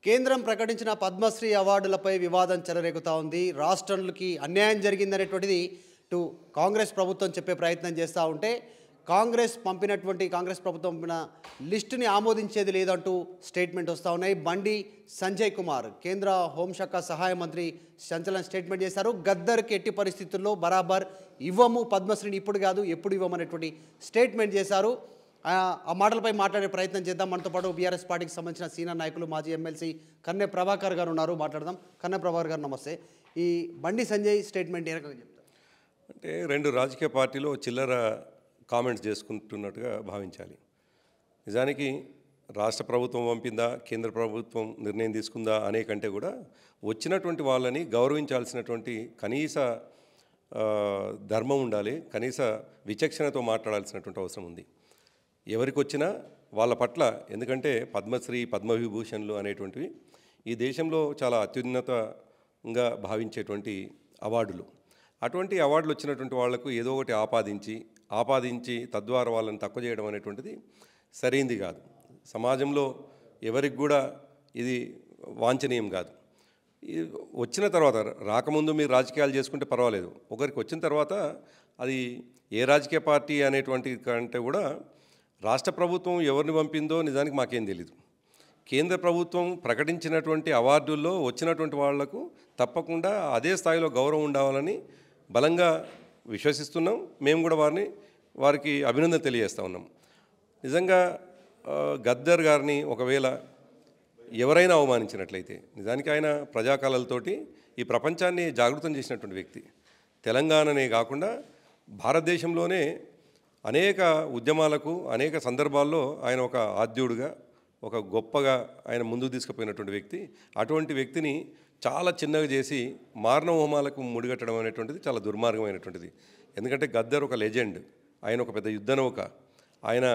కేంద్రం ప్రకటించిన పద్మశ్రీ అవార్డులపై వివాదం చెలరేగుతా ఉంది. రాష్ట్రాలకి అన్యాయం జరిగిందనేటువంటిది ఇటు కాంగ్రెస్ ప్రభుత్వం చెప్పే ప్రయత్నం చేస్తూ ఉంటే, కాంగ్రెస్ ప్రభుత్వం పంపిన లిస్టుని ఆమోదించేది లేదంటూ స్టేట్మెంట్ వస్తూ ఉన్నాయి. బండి సంజయ్ కుమార్ కేంద్ర హోంశాఖ సహాయ మంత్రి సంచలన స్టేట్మెంట్ చేశారు. గద్దర్కి ఎట్టి పరిస్థితుల్లో బరాబర్ ఇవ్వము, పద్మశ్రీని ఇప్పుడు కాదు ఎప్పుడు ఇవ్వమనేటువంటి స్టేట్మెంట్ చేశారు. ఆ మాటలపై మాట్లాడే ప్రయత్నం చేద్దాం. మనతో పాటు బీఆర్ఎస్ పార్టీకి సంబంధించిన సీనియర్ నాయకులు మాజీ ఎమ్మెల్సీ కన్నె ప్రభాకర్ గారు ఉన్నారు, మాట్లాడదాం. కన్నె ప్రభాకర్ గారు నమస్తే. ఈ బండి సంజయ్ స్టేట్మెంట్ ఏ రకంగా చెప్తారు? అంటే రెండు రాజకీయ పార్టీలు చిల్లర కామెంట్స్ చేసుకుంటున్నట్టుగా భావించాలి. నిజానికి రాష్ట్ర ప్రభుత్వం పంపిందా, కేంద్ర ప్రభుత్వం నిర్ణయం తీసుకుందా అనే కంటే కూడా వచ్చినటువంటి వాళ్ళని గౌరవించాల్సినటువంటి కనీస ధర్మం ఉండాలి, కనీస విచక్షణతో మాట్లాడాల్సినటువంటి అవసరం ఉంది. ఎవరికి వచ్చినా వాళ్ళ పట్ల, ఎందుకంటే పద్మశ్రీ, పద్మవిభూషణ్లు అనేటువంటివి ఈ దేశంలో చాలా అత్యున్నతంగా భావించేటువంటి అవార్డులు. అటువంటి అవార్డులు వచ్చినటువంటి వాళ్లకు ఏదో ఒకటి ఆపాదించి తద్వారా వాళ్ళని తక్కువ చేయడం అనేటువంటిది సరైంది కాదు. సమాజంలో ఎవరికి కూడా ఇది వాంఛనీయం కాదు. వచ్చిన తర్వాత, రాకముందు మీరు రాజకీయాలు చేసుకుంటే పర్వాలేదు, ఒకరికి వచ్చిన తర్వాత అది ఏ రాజకీయ పార్టీ అనేటువంటి కంటే కూడా రాష్ట్ర ప్రభుత్వం ఎవరిని పంపిందో నిజానికి మాకేం తెలీదు. కేంద్ర ప్రభుత్వం ప్రకటించినటువంటి అవార్డుల్లో వచ్చినటువంటి వాళ్లకు తప్పకుండా అదే స్థాయిలో గౌరవం ఉండాలని బలంగా విశ్వసిస్తున్నాం. మేము కూడా వారికి అభినందన తెలియజేస్తూ ఉన్నాం. నిజంగా గద్దర్ గారిని ఒకవేళ ఎవరైనా అవమానించినట్లయితే, నిజానికి ఆయన ప్రజాకళలతోటి ఈ ప్రపంచాన్ని జాగృతం చేసినటువంటి వ్యక్తి. తెలంగాణనే కాకుండా భారతదేశంలోనే అనేక ఉద్యమాలకు, అనేక సందర్భాల్లో ఆయన ఒక ఆద్యుడుగా, ఒక గొప్పగా ఆయన ముందుకు తీసుకుపోయినటువంటి వ్యక్తి. అటువంటి వ్యక్తిని చాలా చిన్నగా చేసి మారణ హోమాలకు ముడిగట్టడం అనేటువంటిది చాలా దుర్మార్గమైనటువంటిది. ఎందుకంటే గద్దర్ ఒక లెజెండ్, ఆయన ఒక పెద్ద యుద్ధ నౌక, ఆయన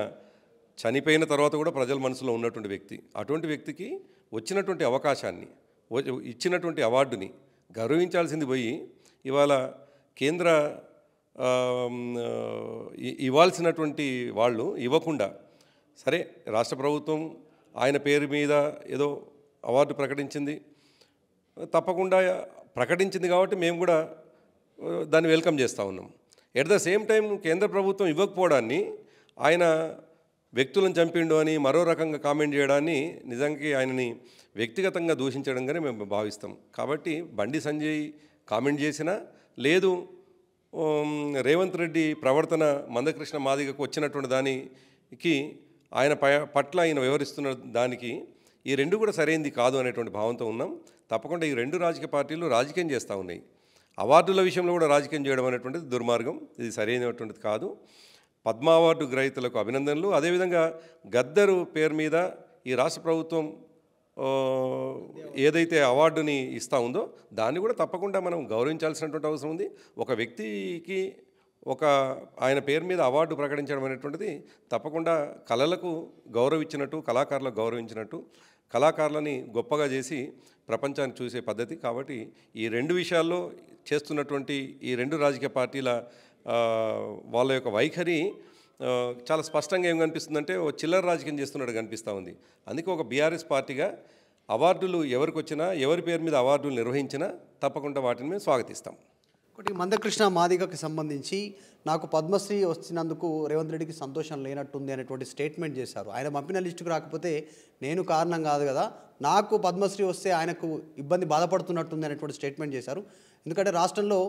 చనిపోయిన తర్వాత కూడా ప్రజల మనసులో ఉన్నటువంటి వ్యక్తి. అటువంటి వ్యక్తికి వచ్చినటువంటి అవకాశాన్ని, ఇచ్చినటువంటి అవార్డుని గౌరవించాల్సింది పోయి ఇవాళ కేంద్ర ఇవ్వాల్సినటువంటి వాళ్ళు ఇవ్వకుండా, సరే రాష్ట్ర ప్రభుత్వం ఆయన పేరు మీద ఏదో అవార్డు ప్రకటించింది, తప్పకుండా ప్రకటించింది కాబట్టి మేము కూడా దాన్ని వెల్కమ్ చేస్తూ ఉన్నాం. ఎట్ ద సేమ్ టైం కేంద్ర ప్రభుత్వం ఇవ్వకపోవడాన్ని, ఆయన వ్యక్తులను చంపిండు అని మరో రకంగా కామెంట్ చేయడాన్ని నిజానికి ఆయనని వ్యక్తిగతంగా దూషించడంగానే మేము భావిస్తాం. కాబట్టి బండి సంజయ్ కామెంట్ చేసినా లేదు, రేవంత్ రెడ్డి ప్రవర్తన మందకృష్ణ మాదిగకు వచ్చినటువంటి దానికి ఆయన పట్ల ఆయన వ్యవహరిస్తున్న దానికి ఈ రెండు కూడా సరైనది కాదు అనేటువంటి భావంతో ఉన్నాం. తప్పకుండా ఈ రెండు రాజకీయ పార్టీలు రాజకీయం చేస్తూ ఉన్నాయి. అవార్డుల విషయంలో కూడా రాజకీయం చేయడం అనేటువంటిది దుర్మార్గం, ఇది సరైనటువంటిది కాదు. పద్మ అవార్డు గ్రహీతలకు అభినందనలు. అదేవిధంగా గద్దరు పేరు మీద ఈ రాష్ట్ర ప్రభుత్వం ఏదైతే అవార్డుని ఇస్తూ ఉందో దాన్ని కూడా తప్పకుండా మనం గౌరవించాల్సినటువంటి అవసరం ఉంది. ఒక వ్యక్తికి ఆయన పేరు మీద అవార్డు ప్రకటించడం అనేటువంటిది తప్పకుండా కళలకు గౌరవించినట్టు, కళాకారులకు గౌరవించినట్టు, కళాకారులని గొప్పగా చేసి ప్రపంచాన్ని చూసే పద్ధతి. కాబట్టి ఈ రెండు విషయాల్లో చేస్తున్నటువంటి ఈ రెండు రాజకీయ పార్టీల వాళ్ళ యొక్క వైఖరి చాలా స్పష్టంగా ఏం కనిపిస్తుందంటే ఓ చిల్లర రాజకీయం చేస్తున్నట్టు కనిపిస్తూ ఉంది. అందుకే ఒక బీఆర్ఎస్ పార్టీగా అవార్డులు ఎవరికి వచ్చినా, ఎవరి పేరు మీద అవార్డులు నిర్వహించినా తప్పకుండా వాటిని మేము స్వాగతిస్తాం. ఒకటి, మందకృష్ణ మాదిగకి సంబంధించి నాకు పద్మశ్రీ వచ్చినందుకు రేవంత్ రెడ్డికి సంతోషం లేనట్టుంది అనేటువంటి స్టేట్మెంట్ చేశారు. ఆయన పంపిన లిస్టుకు రాకపోతే నేను కారణం కాదు కదా, నాకు పద్మశ్రీ వస్తే ఆయనకు ఇబ్బంది బాధపడుతున్నట్టుంది అనేటువంటి స్టేట్మెంట్ చేశారు. ఎందుకంటే రాష్ట్రంలో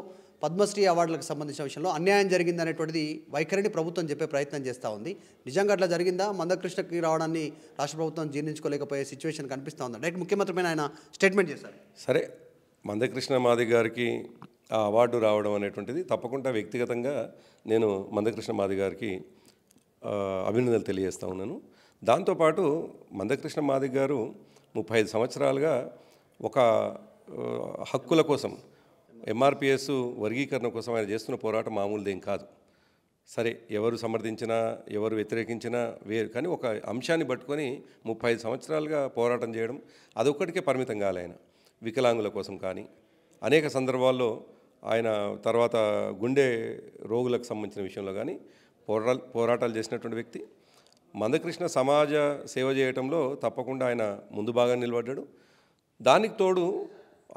పద్మశ్రీ అవార్డులకు సంబంధించిన విషయంలో అన్యాయం జరిగింది అనేటువంటిది వైఖరిని ప్రభుత్వం చెప్పే ప్రయత్నం చేస్తూ ఉంది. నిజంగా అట్లా జరిగిందా? మందకృష్ణకి రావడాన్ని రాష్ట్ర ప్రభుత్వం జీర్ణించుకోలేకపోయే సిచ్యువేషన్ కనిపిస్తూ ఉంది. డైరెక్ట్ ముఖ్యమంత్రి పైన ఆయన స్టేట్మెంట్ చేశారు. సరే, మందకృష్ణ మాదిగ గారికి ఆ అవార్డు రావడం అనేటువంటిది తప్పకుండా వ్యక్తిగతంగా నేను మందకృష్ణ మాదిగ గారికి అభినందనలు తెలియజేస్తూ ఉన్నాను. దాంతోపాటు మందకృష్ణ మాదిగ గారు 35 సంవత్సరాలుగా ఒక హక్కుల కోసం, ఎంఆర్పిఎస్ వర్గీకరణ కోసం ఆయన చేస్తున్న పోరాటం మామూలుదేం కాదు. సరే, ఎవరు సమర్థించినా ఎవరు వ్యతిరేకించినా వేరు, కానీ ఒక అంశాన్ని పట్టుకొని 35 సంవత్సరాలుగా పోరాటం చేయడం అదొక్కడికే పరిమితం కాలే. ఆయన వికలాంగుల కోసం కానీ అనేక సందర్భాల్లో ఆయన తర్వాత గుండె రోగులకు సంబంధించిన విషయంలో కానీ పోరాటాలు చేసినటువంటి వ్యక్తి. మందకృష్ణ సమాజ సేవ చేయటంలో తప్పకుండా ఆయన ముందు బాగా నిలబడ్డాడు. దానికి తోడు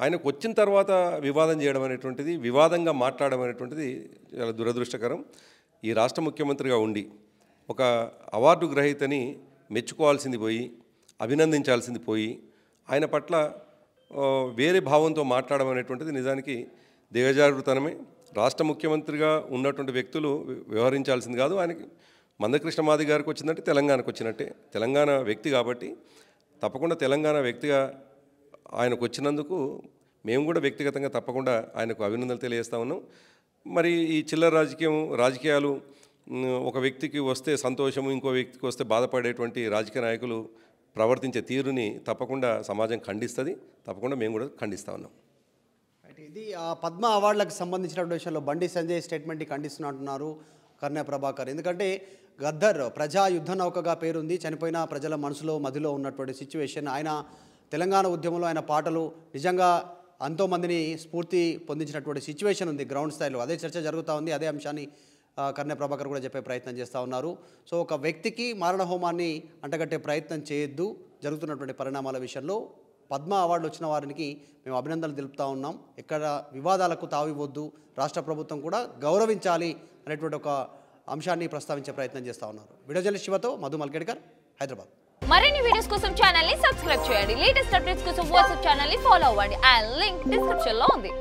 ఆయనకు వచ్చిన తర్వాత వివాదం చేయడం అనేటువంటిది, వివాదంగా మాట్లాడడం అనేటువంటిది చాలా దురదృష్టకరం. ఈ రాష్ట్ర ముఖ్యమంత్రిగా ఉండి ఒక అవార్డు గ్రహీతని మెచ్చుకోవాల్సింది పోయి, అభినందించాల్సింది పోయి, ఆయన పట్ల వేరే భావంతో మాట్లాడడం అనేటువంటిది నిజానికి దిగజారుతనమే. రాష్ట్ర ముఖ్యమంత్రిగా ఉన్నటువంటి వ్యక్తులు వ్యవహరించాల్సింది కాదు. ఆయనకి మందకృష్ణ మాదిగ గారికి వచ్చిందంటే తెలంగాణకు వచ్చినట్టే. తెలంగాణ వ్యక్తి కాబట్టి తప్పకుండా తెలంగాణ వ్యక్తిగా ఆయనకు వచ్చినందుకు మేము కూడా వ్యక్తిగతంగా తప్పకుండా ఆయనకు అభినందనలు తెలియజేస్తా ఉన్నాం. మరి ఈ చిల్లర రాజకీయాలు ఒక వ్యక్తికి వస్తే సంతోషము, ఇంకో వ్యక్తికి వస్తే బాధపడేటువంటి రాజకీయ నాయకులు ప్రవర్తించే తీరుని తప్పకుండా సమాజం ఖండిస్తుంది. తప్పకుండా మేము కూడా ఖండిస్తూ ఉన్నాం. ఇది ఆ పద్మ అవార్డులకు సంబంధించినటువంటి విషయంలో బండి సంజయ్ స్టేట్మెంట్ని ఖండిస్తున్నట్టున్నారు కర్నె ప్రభాకర్. ఎందుకంటే గద్దర్ ప్రజా యుద్ధ నౌకగా పేరుంది, చనిపోయిన ప్రజల మనసులో మధ్యలో ఉన్నటువంటి సిచ్యువేషన్. ఆయన తెలంగాణ ఉద్యమంలో ఆయన పాటలు నిజంగా ఎంతోమందిని స్ఫూర్తి పొందించినటువంటి సిచ్యువేషన్ ఉంది గ్రౌండ్ స్థాయిలో. అదే చర్చ జరుగుతూ ఉంది. అదే అంశాన్ని కర్నె ప్రభాకర్ కూడా చెప్పే ప్రయత్నం చేస్తూ ఉన్నారు. సో ఒక వ్యక్తికి మారణ హోమాన్ని అంటగట్టే ప్రయత్నం చేయొద్దు. జరుగుతున్నటువంటి పరిణామాల విషయంలో పద్మ అవార్డులు వచ్చిన వారికి మేము అభినందనలు తెలుపుతూ ఉన్నాం. ఎక్కడ వివాదాలకు తావివ్వద్దు, రాష్ట్ర ప్రభుత్వం కూడా గౌరవించాలి అనేటువంటి ఒక అంశాన్ని ప్రస్తావించే ప్రయత్నం చేస్తూ ఉన్నారు. వీడియో జర్నలిస్ట్ శివతో మధు మల్కేడ్కర్, హైదరాబాద్. మరిన్ని వీడియోస్ కోసం ఛానల్ ని సబ్స్క్రైబ్ చేయండి. లేటెస్ట్ అప్డేట్స్ కోసం వాట్సాప్ ఛానల్ ని ఫాలో అవ్వండి. ఆ లింక్ డిస్క్రిప్షన్ లో ఉంది.